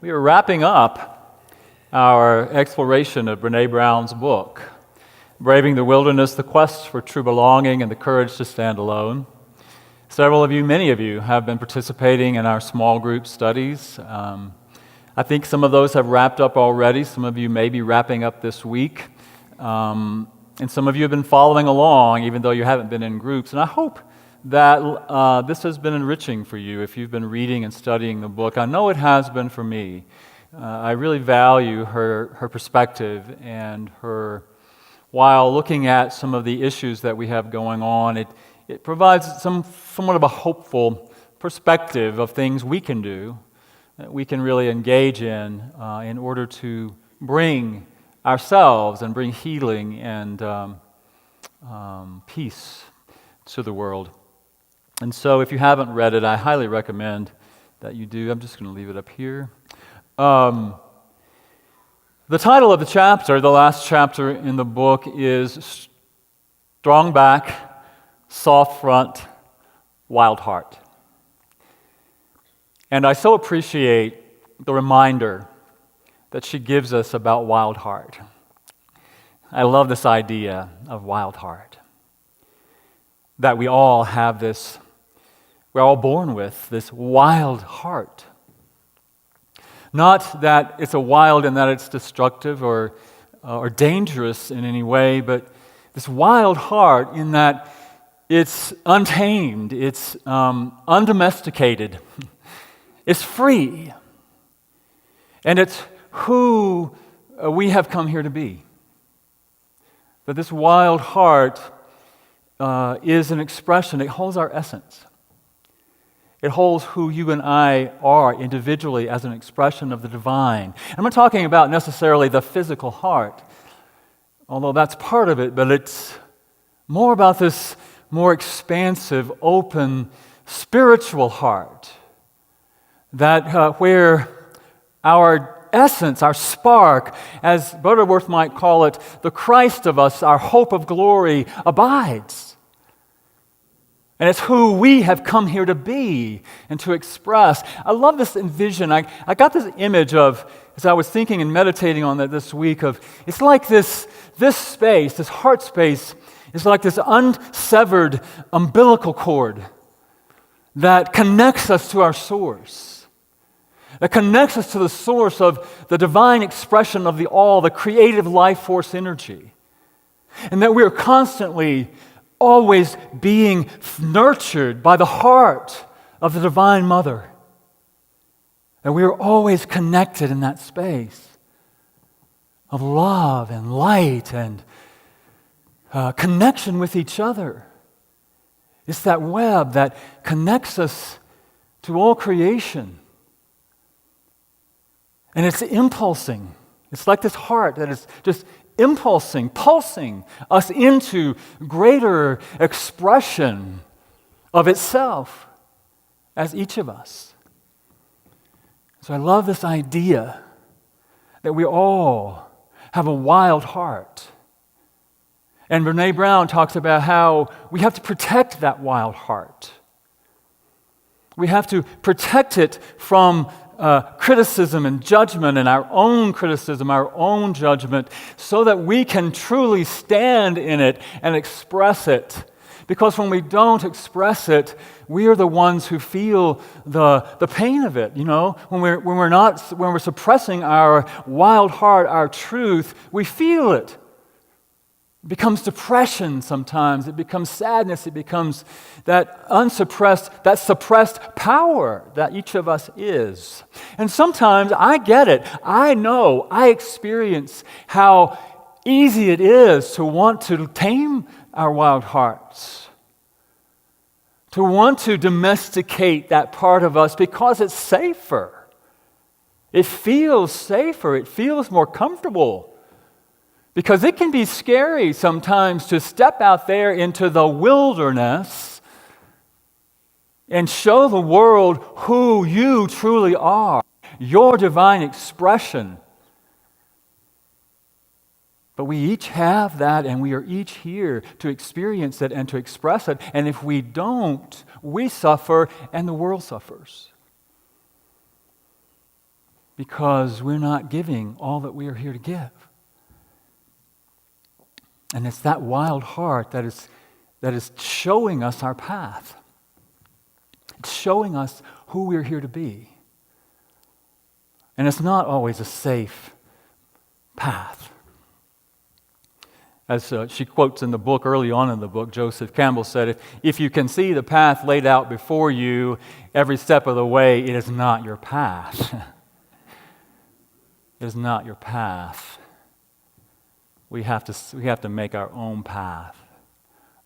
We are wrapping up our exploration of Brené Brown's book, Braving the Wilderness, The Quest for True Belonging and the Courage to Stand Alone. Several of you, many of you, have been participating in our small group studies. I think some of those have wrapped up already. Some of you may be wrapping up this week. And some of you have been following along, even though you haven't been in groups. And I hope that this has been enriching for you if you've been reading and studying the book. I know it has been for me. I really value her perspective and her, while looking at some of the issues that we have going on, it provides somewhat of a hopeful perspective of things we can do, that we can really engage in order to bring ourselves and bring healing and peace to the world. And so if you haven't read it, I highly recommend that you do. I'm just going to leave it up here. The title of the chapter, the last chapter in the book, is Strong Back, Soft Front, Wild Heart. And I so appreciate the reminder that she gives us about wild heart. I love this idea of wild heart. That we all have this, we're all born with this wild heart. Not that it's a wild and that it's destructive or dangerous in any way, but this wild heart in that it's untamed, it's undomesticated, it's free, and it's who we have come here to be. That this wild heart is an expression, it holds our essence. It holds who you and I are individually as an expression of the divine. I'm not talking about necessarily the physical heart, although that's part of it, but it's more about this more expansive, open, spiritual heart, that where our essence, our spark, as Butterworth might call it, the Christ of us, our hope of glory, abides. And it's who we have come here to be and to express. I love this vision. I got this image of, as I was thinking and meditating on that this week, of it's like this space, this heart space, is like this unsevered umbilical cord that connects us to our source, that connects us to the source of the divine expression of the all, the creative life force energy, and that we are constantly always being nurtured by the heart of the Divine Mother. And we are always connected in that space of love and light and connection with each other. It's that web that connects us to all creation. And it's impulsing. It's like this heart that is just pulsing us into greater expression of itself as each of us. So I love this idea that we all have a wild heart. And Brené Brown talks about how we have to protect that wild heart. We have to protect it from criticism and judgment and our own criticism, our own judgment, so that we can truly stand in it and express it. Because when we don't express it, we are the ones who feel the pain of it. You know, when we're suppressing our wild heart, our truth, we feel it. It becomes depression sometimes. It becomes sadness. It becomes that suppressed power that each of us is. And sometimes I get it. I know, I experience how easy it is to want to tame our wild hearts, to want to domesticate that part of us because it's safer. It feels safer. It feels more comfortable. Because it can be scary sometimes to step out there into the wilderness and show the world who you truly are, your divine expression. But we each have that, and we are each here to experience it and to express it. And if we don't, we suffer and the world suffers. because we're not giving all that we are here to give. And it's that wild heart that is showing us our path. It's showing us who we're here to be. And it's not always a safe path. As she quotes in the book, early on in the book, Joseph Campbell said, if you can see the path laid out before you every step of the way, it is not your path. It is not your path. We have to make our own path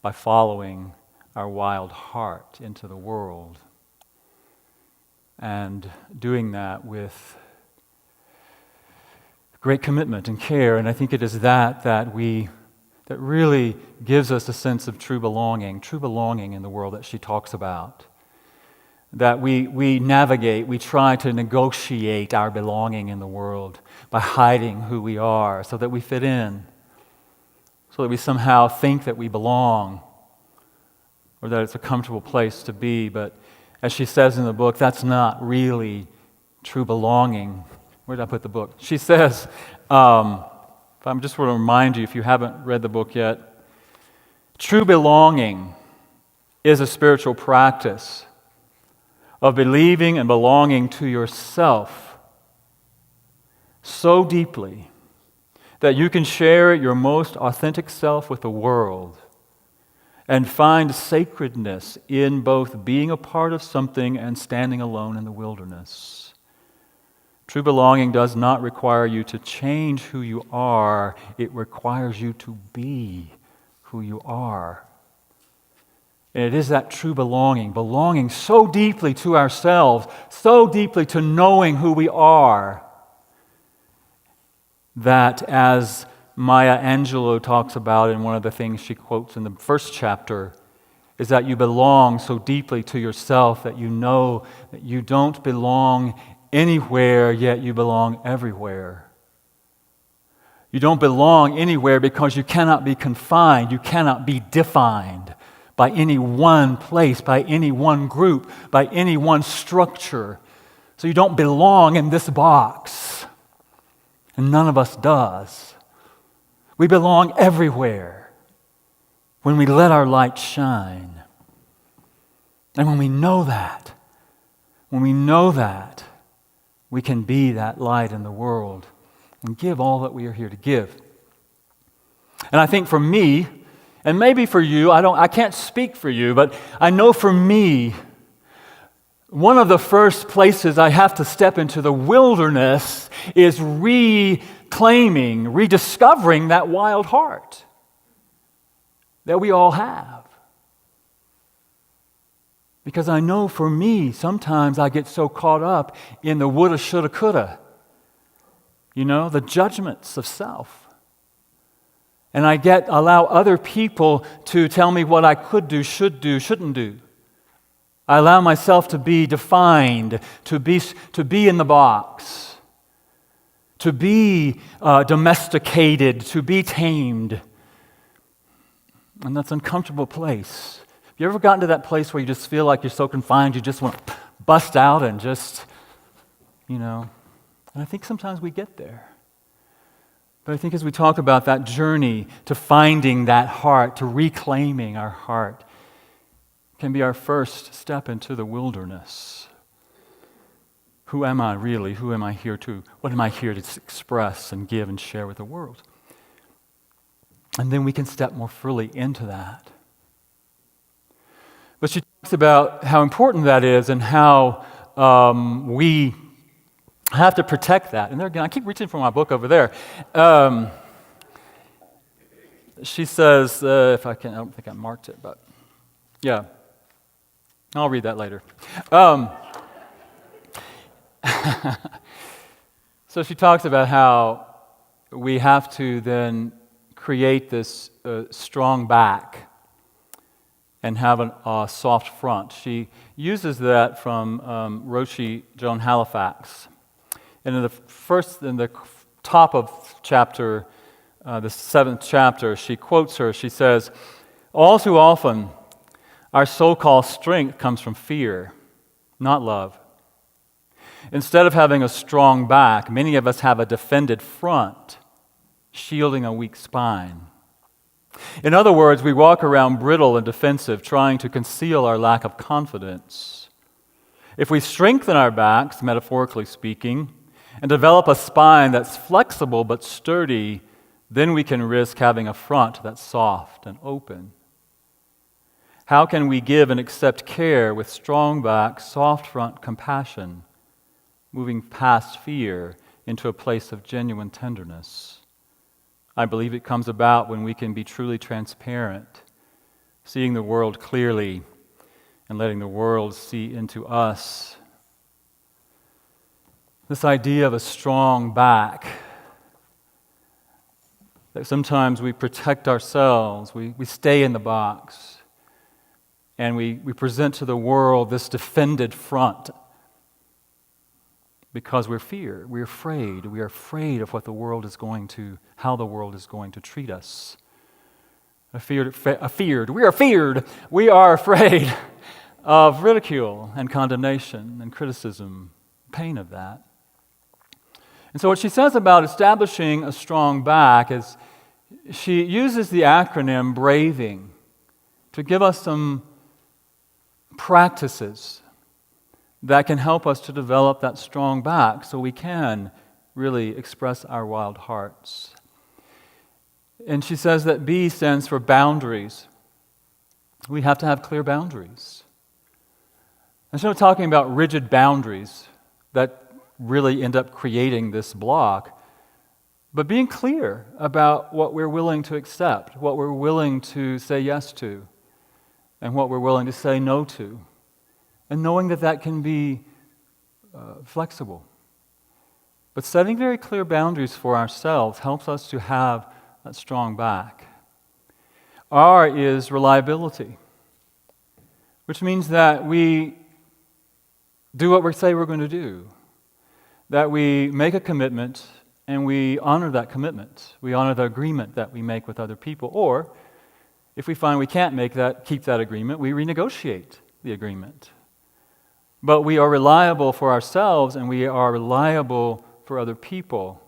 by following our wild heart into the world and doing that with great commitment and care. And I think it is that really gives us a sense of true belonging in the world that she talks about. That we navigate, we try to negotiate our belonging in the world by hiding who we are so that we fit in, so that we somehow think that we belong or that it's a comfortable place to be. But as she says in the book, that's not really true belonging. Where did I put the book? She says, if I'm just want to remind you, if you haven't read the book yet, true belonging is a spiritual practice of believing and belonging to yourself so deeply that you can share your most authentic self with the world and find sacredness in both being a part of something and standing alone in the wilderness. True belonging does not require you to change who you are. It requires you to be who you are. And it is that true belonging so deeply to ourselves, so deeply to knowing who we are, that as Maya Angelou talks about in one of the things she quotes in the first chapter, is that you belong so deeply to yourself that you know that you don't belong anywhere, yet you belong everywhere. You don't belong anywhere because you cannot be confined, you cannot be defined by any one place, by any one group, by any one structure. So you don't belong in this box. And none of us does. We belong everywhere when we let our light shine. And when we know that, we can be that light in the world and give all that we are here to give. And I think for me, and maybe for you, I can't speak for you, but I know for me, one of the first places I have to step into the wilderness is rediscovering that wild heart that we all have. Because I know for me, sometimes I get so caught up in the woulda, shoulda, coulda. The judgments of self. And I allow other people to tell me what I could do, should do, shouldn't do. I allow myself to be defined, to be in the box, to be domesticated, to be tamed. And that's an uncomfortable place. Have you ever gotten to that place where you just feel like you're so confined, you just want to bust out and just, And I think sometimes we get there. But I think as we talk about that journey to finding that heart, to reclaiming our heart, can be our first step into the wilderness. Who am I really? Who am I here to? What am I here to express and give and share with the world? And then we can step more fully into that. But she talks about how important that is and how we have to protect that. And there again, I keep reaching for my book over there. She says, if I can, I don't think I marked it, but yeah. I'll read that later. So she talks about how we have to then create this strong back and have a soft front. She uses that from Roshi Joan Halifax. And in the top of chapter, the 7th chapter, she quotes her. She says, "All too often, our so-called strength comes from fear, not love. Instead of having a strong back, many of us have a defended front, shielding a weak spine. In other words, we walk around brittle and defensive, trying to conceal our lack of confidence. If we strengthen our backs, metaphorically speaking, and develop a spine that's flexible but sturdy, then we can risk having a front that's soft and open. How can we give and accept care with strong back, soft front compassion, moving past fear into a place of genuine tenderness? I believe it comes about when we can be truly transparent, seeing the world clearly and letting the world see into us. This idea of a strong back, that sometimes we protect ourselves, we stay in the box, and we present to the world this defended front because we're afraid of what the world is going to, how the world is going to treat us. We are afraid of ridicule and condemnation and criticism, pain of that. And so what she says about establishing a strong back is she uses the acronym BRAVING to give us some practices that can help us to develop that strong back so we can really express our wild hearts. And she says that B stands for boundaries. We have to have clear boundaries. And she's not talking about rigid boundaries that really end up creating this block, but being clear about what we're willing to accept, what we're willing to say yes to, and what we're willing to say no to, and knowing that that can be flexible. But setting very clear boundaries for ourselves helps us to have a strong back. R is reliability, which means that we do what we say we're going to do, that we make a commitment and we honor that commitment. We honor the agreement that we make with other people. Or, if we find we can't keep that agreement, we renegotiate the agreement. But we are reliable for ourselves and we are reliable for other people.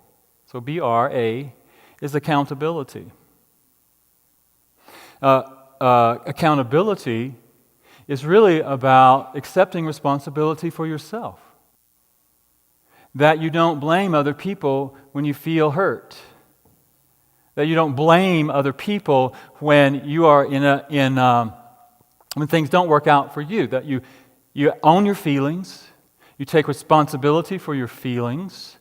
So BRA is accountability. Accountability is really about accepting responsibility for yourself. That you don't blame other people when you feel hurt. That you don't blame other people when you are when things don't work out for you. That you own your feelings, you take responsibility for your feelings,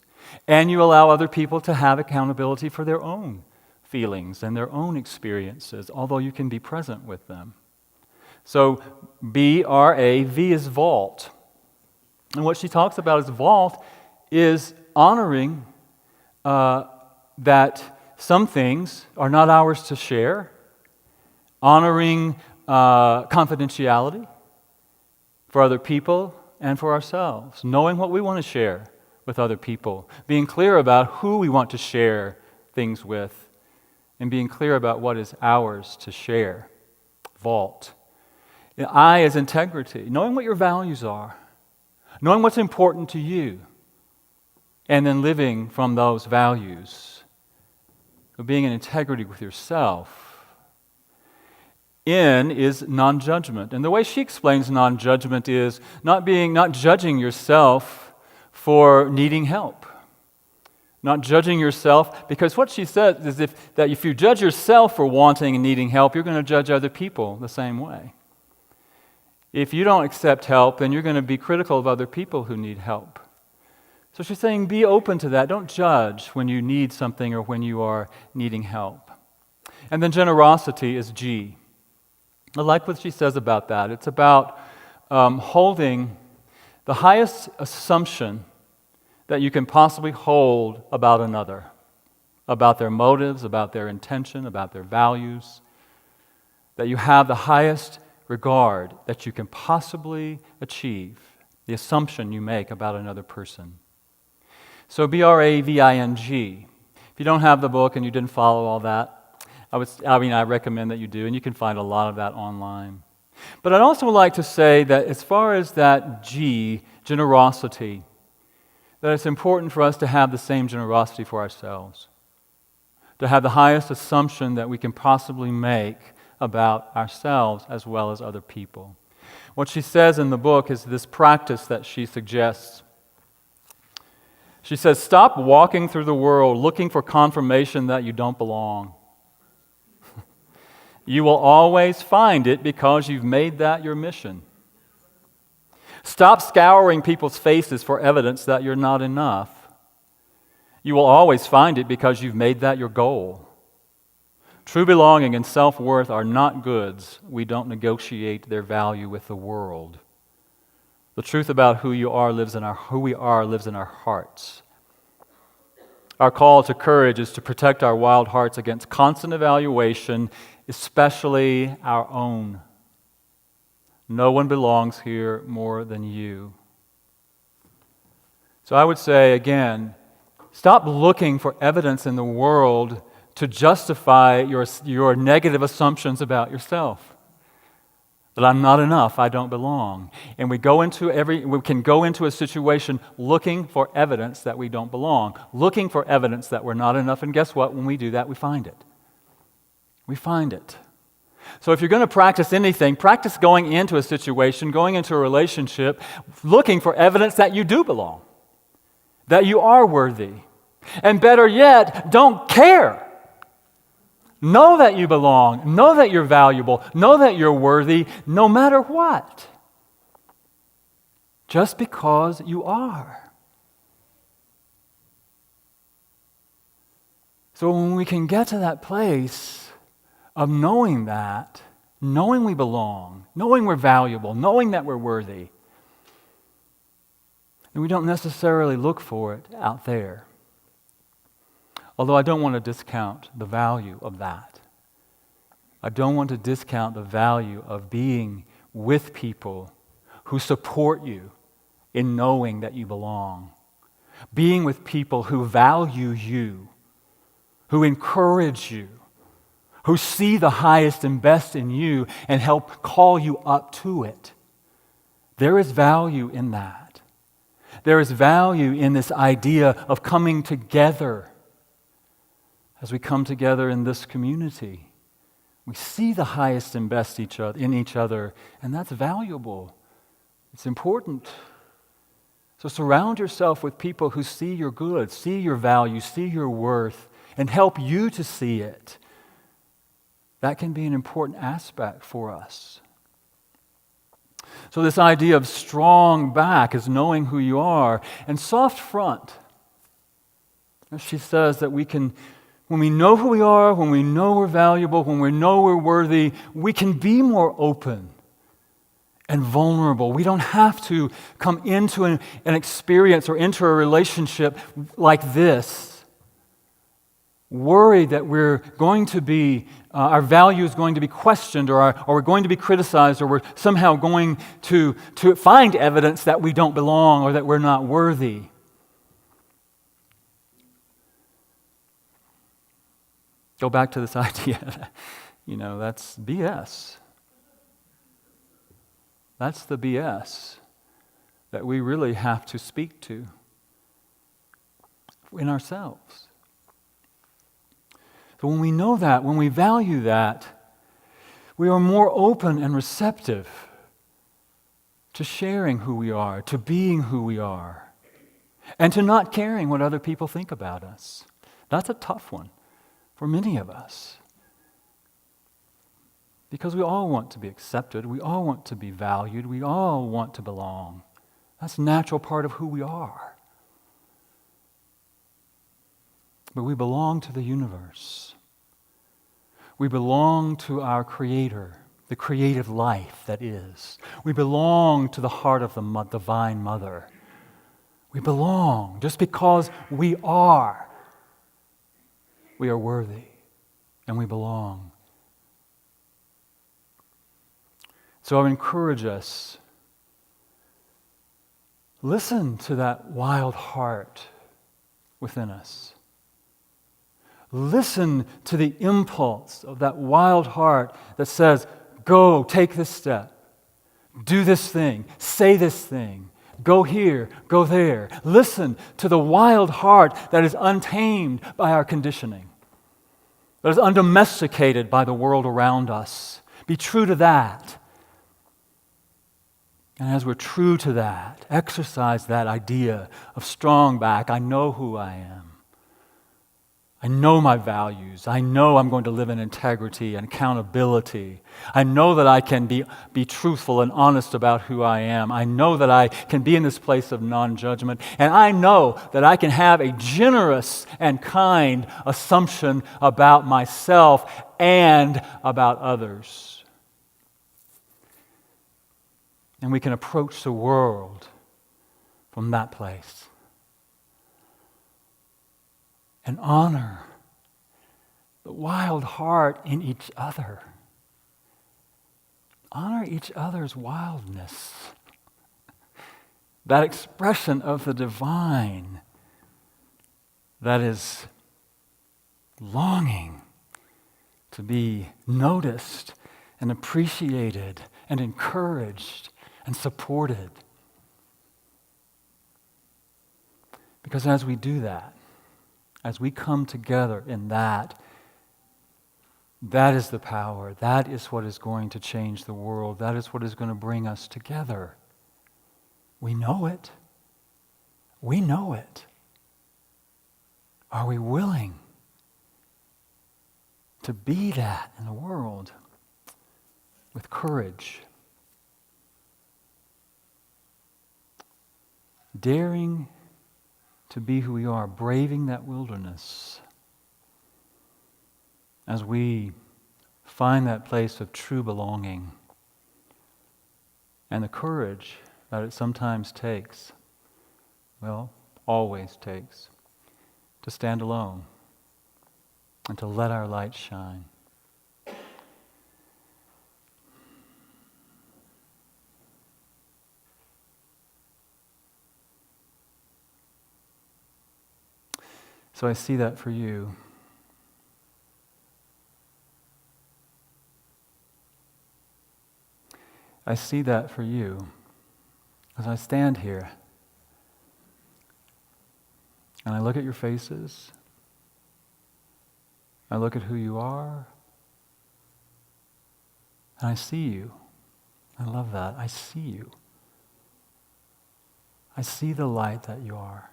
and you allow other people to have accountability for their own feelings and their own experiences, although you can be present with them. So BRA, V is vault. And what she talks about as vault is honoring that some things are not ours to share, honoring confidentiality for other people and for ourselves, knowing what we want to share with other people, being clear about who we want to share things with, and being clear about what is ours to share. Vault. I is integrity, knowing what your values are, knowing what's important to you, and then living from those values. So being in integrity with yourself. N is non-judgment. And the way she explains non-judgment is not judging yourself for needing help. Not judging yourself, because what she says is that if you judge yourself for wanting and needing help, you're going to judge other people the same way. If you don't accept help, then you're going to be critical of other people who need help. So she's saying be open to that. Don't judge when you need something or when you are needing help. And then generosity is G. I like what she says about that. It's about holding the highest assumption that you can possibly hold about another, about their motives, about their intention, about their values, that you have the highest regard that you can possibly achieve, the assumption you make about another person. So BRAVING. If you don't have the book and you didn't follow all that, I recommend that you do, and you can find a lot of that online. But I'd also like to say that as far as that G, generosity, that it's important for us to have the same generosity for ourselves, to have the highest assumption that we can possibly make about ourselves as well as other people. What she says in the book is this practice that she suggests. She says, stop walking through the world looking for confirmation that you don't belong. You will always find it because you've made that your mission. Stop scouring people's faces for evidence that you're not enough. You will always find it because you've made that your goal. True belonging and self-worth are not goods. We don't negotiate their value with the world. The truth about who we are lives in our hearts. Our call to courage is to protect our wild hearts against constant evaluation, especially our own. No one belongs here more than you. So I would say, again, stop looking for evidence in the world to justify your negative assumptions about yourself. That I'm not enough, I don't belong. And we can go into a situation looking for evidence that we don't belong, looking for evidence that we're not enough, and guess what? When we do that, we find it. We find it. So if you're going to practice anything, practice going into a situation, going into a relationship, looking for evidence that you do belong, that you are worthy. And better yet, don't care. Know that you belong. Know that you're valuable. Know that you're worthy, no matter what. Just because you are. So when we can get to that place of knowing that, knowing we belong, knowing we're valuable, knowing that we're worthy, and we don't necessarily look for it out there. Although I don't want to discount the value of that. I don't want to discount the value of being with people who support you in knowing that you belong. Being with people who value you, who encourage you, who see the highest and best in you and help call you up to it. There is value in that. There is value in this idea of coming together. As we come together in this community, we see the highest and best in each other, and that's valuable. It's important. So surround yourself with people who see your good, see your value, see your worth, and help you to see it. That can be an important aspect for us. So this idea of strong back is knowing who you are, and soft front. As she says that we can, when we know who we are, when we know we're valuable, when we know we're worthy, we can be more open and vulnerable. We don't have to come into an experience or into a relationship like this, worried that we're going to be, our value is going to be questioned, or we're going to be criticized, or we're somehow going to find evidence that we don't belong or that we're not worthy. Go back to this idea, that's BS. That's the BS that we really have to speak to in ourselves. So when we know that, when we value that, we are more open and receptive to sharing who we are, to being who we are, and to not caring what other people think about us. That's a tough one for many of us. Because we all want to be accepted, we all want to be valued, we all want to belong. That's a natural part of who we are. But we belong to the universe. We belong to our Creator, the creative life that is. We belong to the heart of the Divine Mother. We belong just because we are. We are worthy and we belong. So I would encourage us, listen to that wild heart within us. Listen to the impulse of that wild heart that says, go, take this step, do this thing, say this thing, go here, go there. Listen to the wild heart that is untamed by our conditioning, that is undomesticated by the world around us. Be true to that. And as we're true to that, exercise that idea of strong back. I know who I am. I know my values. I know I'm going to live in integrity and accountability. I know that I can be truthful and honest about who I am. I know that I can be in this place of non-judgment. And I know that I can have a generous and kind assumption about myself and about others. And we can approach the world from that place and honor the wild heart in each other. Honor each other's wildness. That expression of the divine that is longing to be noticed and appreciated and encouraged and supported. Because as we do that, as we come together in that is the power. That is what is going to change the world. That is what is going to bring us together. We know it. We know it. Are we willing to be that in the world with courage? Daring to be who we are, braving that wilderness as we find that place of true belonging and the courage that it sometimes takes, well, always takes, to stand alone and to let our light shine. So I see that for you. I see that for you as I stand here and I look at your faces. I look at who you are. And I see you. I love that. I see you. I see the light that you are.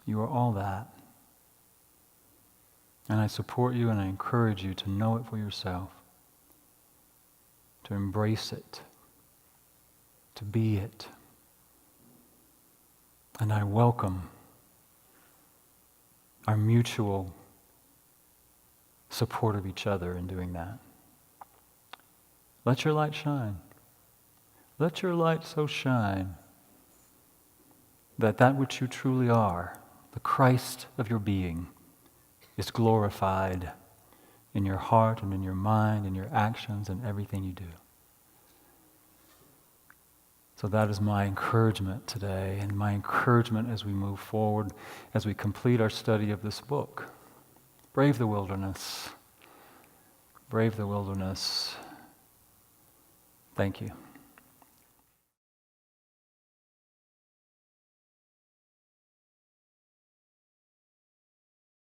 You are all that. And I support you and I encourage you to know it for yourself, to embrace it, to be it. And I welcome our mutual support of each other in doing that. Let your light shine. Let your light so shine that which you truly are, the Christ of your being, is glorified in your heart and in your mind and your actions and everything you do. So that is my encouragement today, and my encouragement as we move forward, as we complete our study of this book. Brave the wilderness. Brave the wilderness. Thank you.